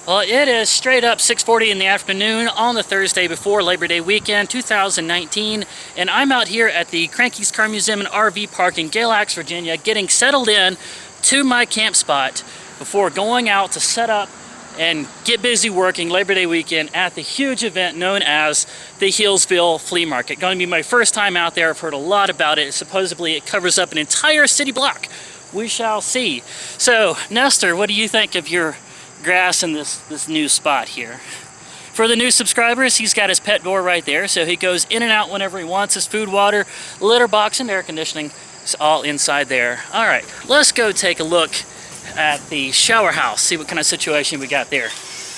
Well, it is straight up 6:40 in the afternoon on the Thursday before Labor Day weekend 2019, and I'm out here at the Cranky's Car Museum and RV Park in Galax, Virginia, getting settled in to my camp spot before going out to set up and get busy working Labor Day weekend at the huge event known as the Hillsville Flea Market. Going to be my first time out there. I've heard a lot about it. Supposedly it covers up an entire city block. We shall see. So, Nestor, what do you think of your grass in this new spot here? For the new subscribers, he's got his pet door right there, so he goes in and out whenever he wants. His food, water, litter box, and air conditioning is all inside there. All right, let's go take a look at the shower house, see what kind of situation we got there.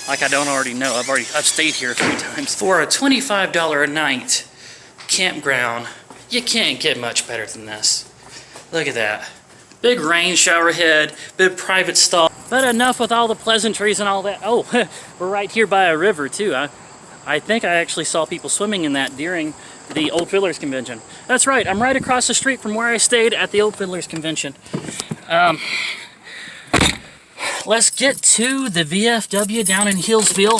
Like I don't already know. I've stayed here a few times. For a $25 a night campground, you can't get much better than this. Look at that. Big rain shower head, big private stall. But enough with all the pleasantries and all that. Oh, we're right here by a river too. I think I actually saw people swimming in that during the Old Fiddlers Convention. That's right, I'm right across the street from where I stayed at the Old Fiddlers Convention. Let's get to the VFW down in Hillsville.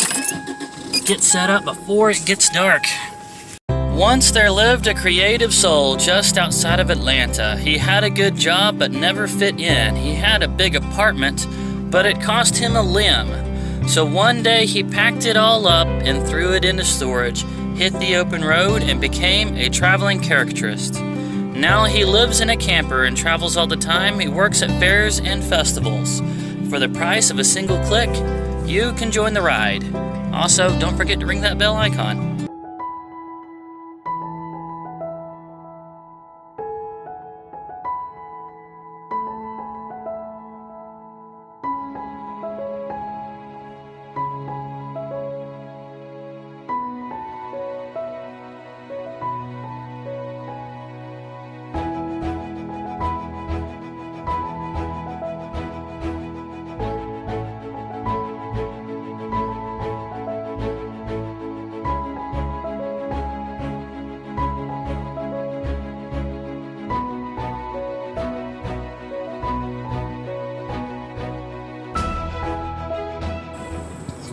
Get set up before it gets dark. Once there lived a creative soul just outside of Atlanta. He had a good job but never fit in. He had a big apartment, but it cost him a limb. So one day he packed it all up and threw it into storage, hit the open road, and became a traveling caricaturist. Now he lives in a camper and travels all the time. He works at fairs and festivals. For the price of a single click, you can join the ride. Also, don't forget to ring that bell icon.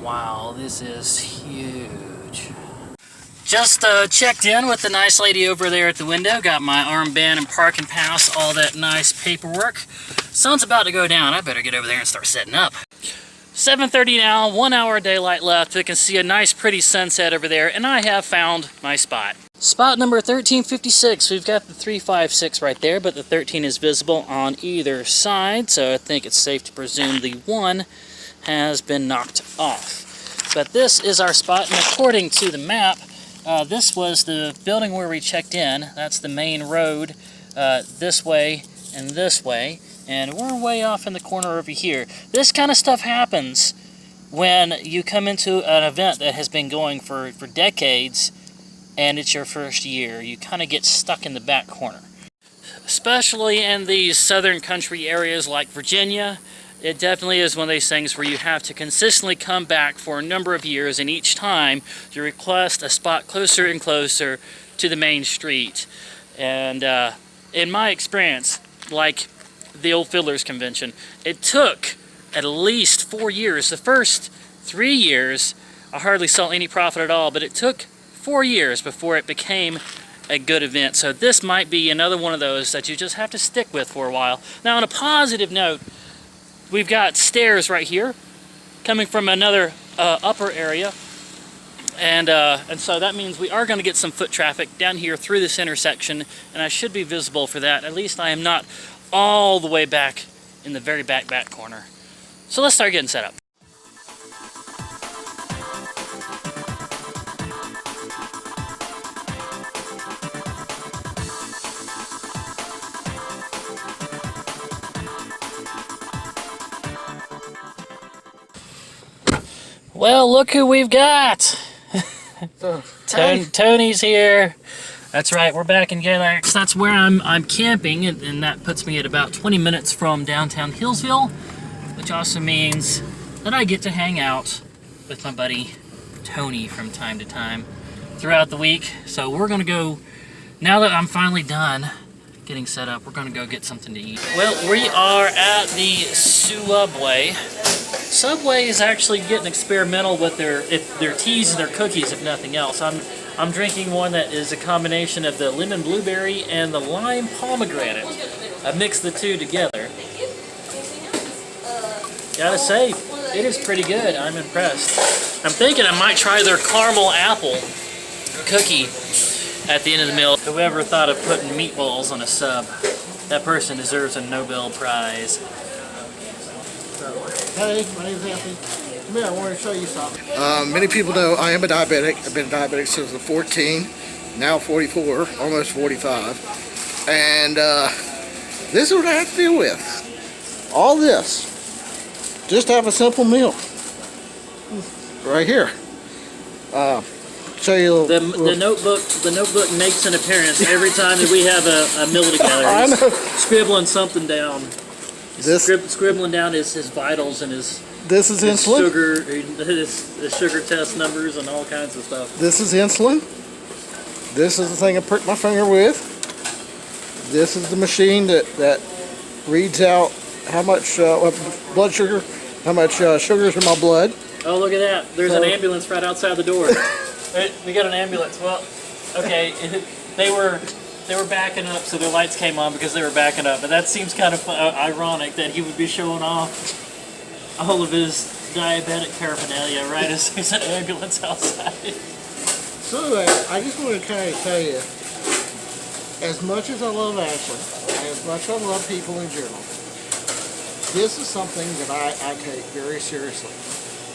Wow, this is huge. Just checked in with the nice lady over there at the window. Got my armband and parking pass, all that nice paperwork. Sun's about to go down. I better get over there and start setting up. 7:30 now, 1 hour of daylight left. We can see a nice pretty sunset over there, and I have found my spot. Spot number 1356. We've got the 356 right there, but the 13 is visible on either side, so I think it's safe to presume the 1 has been knocked off. But this is our spot, and according to the map, this was the building where we checked in. That's the main road, this way and this way, and we're way off in the corner over here. This kind of stuff happens when you come into an event that has been going for decades, and it's your first year. You kind of get stuck in the back corner. Especially in these southern country areas like Virginia, it definitely is one of these things where you have to consistently come back for a number of years, and each time you request a spot closer and closer to the main street. And in my experience, like the Old Fiddlers Convention, it took at least 4 years. The first 3 years, I hardly saw any profit at all, but it took 4 years before it became a good event. So this might be another one of those that you just have to stick with for a while. Now, on a positive note, we've got stairs right here coming from another upper area, and so that means we are going to get some foot traffic down here through this intersection, and I should be visible for that. At least I am not all the way back in the very back corner. So let's start getting set up. Well, look who we've got. Tony's here. That's right, we're back in Galax. That's where I'm camping, and that puts me at about 20 minutes from downtown Hillsville, which also means that I get to hang out with my buddy Tony from time to time throughout the week. So we're gonna go, now that I'm finally done getting set up, we're gonna go get something to eat. Well, we are at the Subway. Subway is actually getting experimental with their teas and their cookies, if nothing else. I'm drinking one that is a combination of the lemon blueberry and the lime pomegranate. I mixed the two together. Gotta say, it is pretty good. I'm impressed. I'm thinking I might try their caramel apple cookie at the end of the meal. Whoever thought of putting meatballs on a sub, that person deserves a Nobel Prize. Hey, my name's Anthony. Come here, I want to show you something. Many people know I am a diabetic. I've been a diabetic since I was 14, now 44, almost 45. And this is what I have to deal with. All this. Just have a simple meal. Right here. Show you the notebook makes an appearance every time that we have a meal together. I know. Scribbling something down. Scribbling down his vitals and his insulin. Sugar, his sugar test numbers and all kinds of stuff. This is insulin. This is the thing I prick my finger with. This is the machine that reads out how much blood sugar, how much sugar is in my blood. Oh, look at that! There's an ambulance right outside the door. We got an ambulance. Well, okay, they were backing up, so their lights came on because they were backing up. But that seems kind of ironic that he would be showing off all of his diabetic paraphernalia right as there's an ambulance outside. So I just want to kind of tell you, as much as I love Ashley, and as much as I love people in general, this is something that I take very seriously,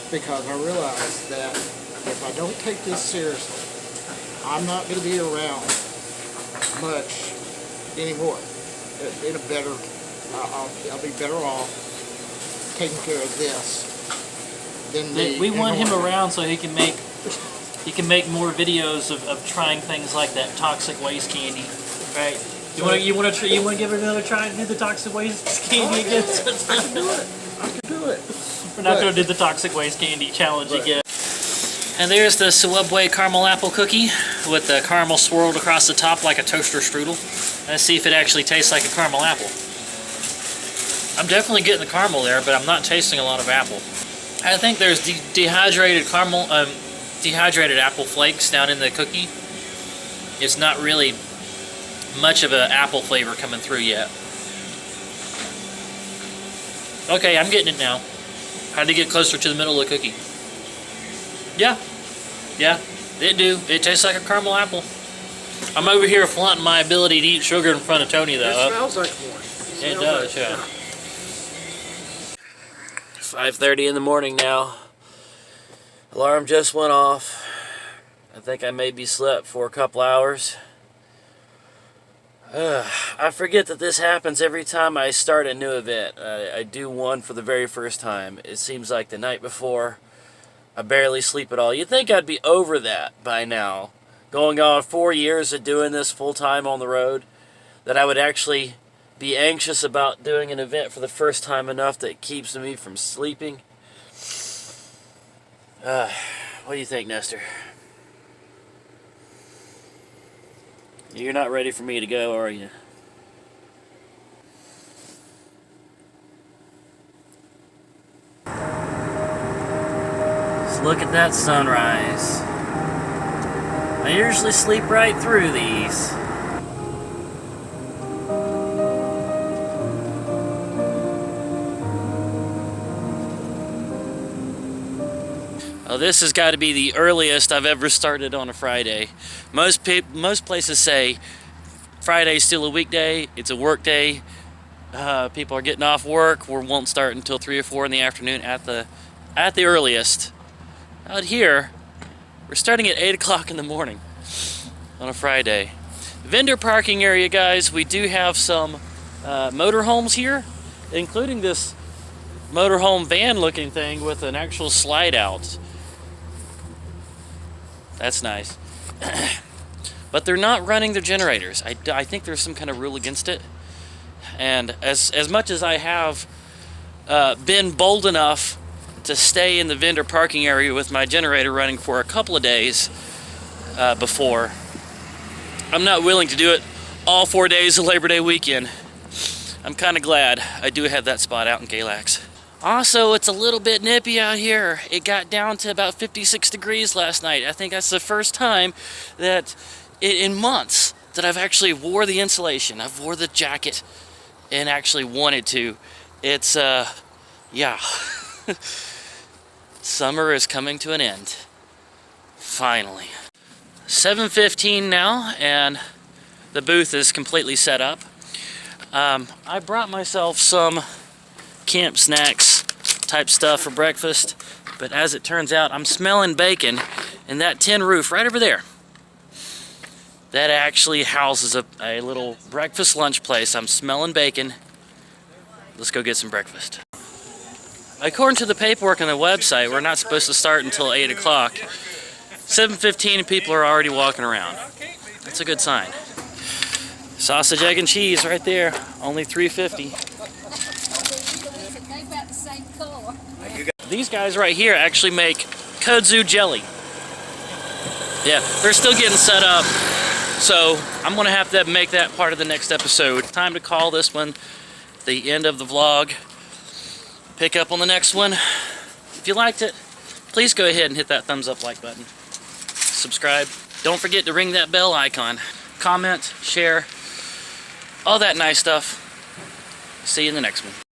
because I realize that if I don't take this seriously, I'm not going to be around much anymore. In a better, I'll be better off taking care of this than me. We want him around so he can make more videos of trying things like that toxic waste candy, right? You want to give it another try and do the toxic waste candy again? I can do it. I can do it. We're not going to do the toxic waste candy challenge again. And there's the Subway caramel apple cookie with the caramel swirled across the top like a toaster strudel. Let's see if it actually tastes like a caramel apple. I'm definitely getting the caramel there, but I'm not tasting a lot of apple. I think there's dehydrated apple flakes down in the cookie. It's not really much of an apple flavor coming through yet. Okay, I'm getting it now. Had to get closer to the middle of the cookie. Yeah, it tastes like a caramel apple. I'm over here flaunting my ability to eat sugar in front of Tony, though. It smells like one. It does, yeah. 5:30 in the morning now. Alarm just went off. I think I maybe slept for a couple hours. I forget that this happens every time I start a new event. I do one for the very first time. It seems like the night before, I barely sleep at all. You'd think I'd be over that by now. Going on 4 years of doing this full-time on the road, that I would actually be anxious about doing an event for the first time enough that it keeps me from sleeping. What do you think, Nestor? You're not ready for me to go, are you? Just look at that sunrise. I usually sleep right through these. Well, this has got to be the earliest I've ever started on a Friday. Most places say Friday's still a weekday, it's a work day. People are getting off work. We won't start until 3 or 4 in the afternoon at the earliest. Out here, we're starting at 8 o'clock in the morning on a Friday. Vendor parking area, guys. We do have some motorhomes here, including this motorhome van-looking thing with an actual slide out. That's nice. But they're not running their generators. I think there's some kind of rule against it. And as much as I have been bold enough to stay in the vendor parking area with my generator running for a couple of days before, I'm not willing to do it all 4 days of Labor Day weekend. I'm kind of glad I do have that spot out in Galax. Also, it's a little bit nippy out here. It got down to about 56 degrees last night. I think that's the first time that in months that I've actually wore the insulation. I've wore the jacket and actually wanted to. It's yeah. Summer is coming to an end. Finally. 7:15 now, and the booth is completely set up. I brought myself some camp snacks type stuff for breakfast, but as it turns out, I'm smelling bacon, and that tin roof right over there, that actually houses a little breakfast lunch place. I'm smelling bacon. Let's go get some breakfast. According to the paperwork on the website, we're not supposed to start until 8 o'clock. 7:15 and people are already walking around. That's a good sign. Sausage, egg, and cheese right there. Only $3.50. These guys right here actually make kudzu jelly. Yeah, they're still getting set up. So I'm going to have to make that part of the next episode. Time to call this one the end of the vlog. Pick up on the next one. If you liked it, please go ahead and hit that thumbs up like button. Subscribe. Don't forget to ring that bell icon. Comment, share, all that nice stuff. See you in the next one.